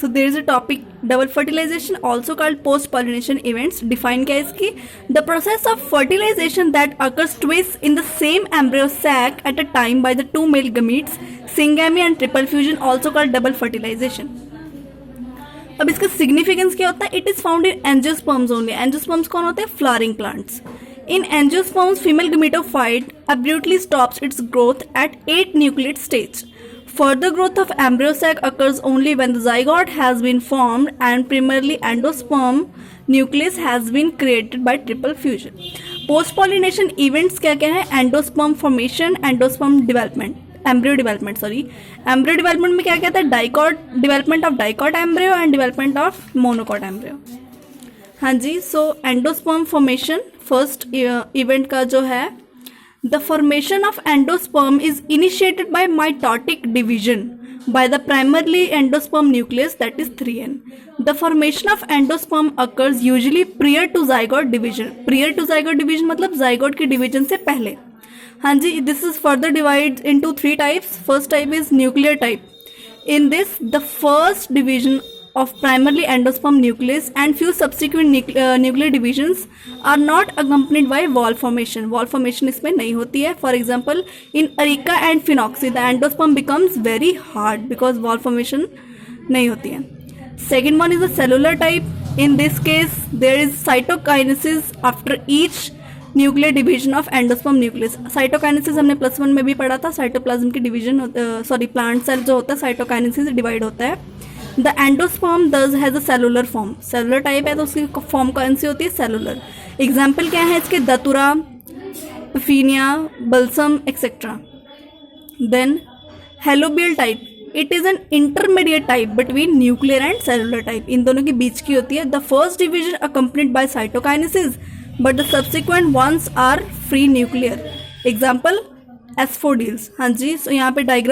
So there is a topic double fertilization also called post pollination events. Define क्या है इसकी? The process of fertilization that occurs twice in the same embryo sac at a time by the two male gametes, syngamy and triple fusion also called double fertilization. अब इसका significance क्या होता है? It is found in angiosperms only. Angiosperms कौन होते हैं? Flowering plants. In angiosperms, female gametophyte abruptly stops its growth at 8 nucleate stage. Further growth of embryo sac occurs only when the zygote has been formed and primarily endosperm nucleus has been created by triple fusion. Post-pollination events क्या क्या है? Endosperm formation, endosperm development, embryo development. Embryo development में क्या क्या था? Dicot, development of dicot embryo and development of monocot embryo. हाँ जी. सो endosperm formation first event का जो है, the formation of endosperm is initiated by mitotic division by the primarily endosperm nucleus, that is 3n. The formation of endosperm occurs usually prior to zygote division. Prior to zygote division मतलब zygote की division से पहले. हाँ जी. This is further divided into 3 types. First type is nuclear type. In this, the first division of primarily endosperm nucleus and few subsequent nuclear divisions are not accompanied by wall formation. Wall formation इसमें नहीं होती है. For example, in Erica and Phenoxy, the endosperm becomes very hard because wall formation नहीं होती है. Second one is the cellular type. In this case, there is cytokinesis after each nuclear division of endosperm nucleus. Cytokinesis हमने +1 में भी पढ़ा था. Cytoplasm की division plant cell जो होता है साइटोकाइनेसिस डिवाइड होता है. द एंडोस्पर्म दस has a cellular form. Cellular type है तो उसकी फॉर्म कौन सी होती है? सेलुलर. एग्जाम्पल क्या है इसके? दतुरा, फिनिया, balsam etcetera. Then helobial type. It is an intermediate type between nuclear and cellular type. इन दोनों के बीच की होती है. The first division accompanied by cytokinesis but the subsequent ones are free nuclear. Example asphodelus. हाँ जी. सो यहाँ पे डायग्राम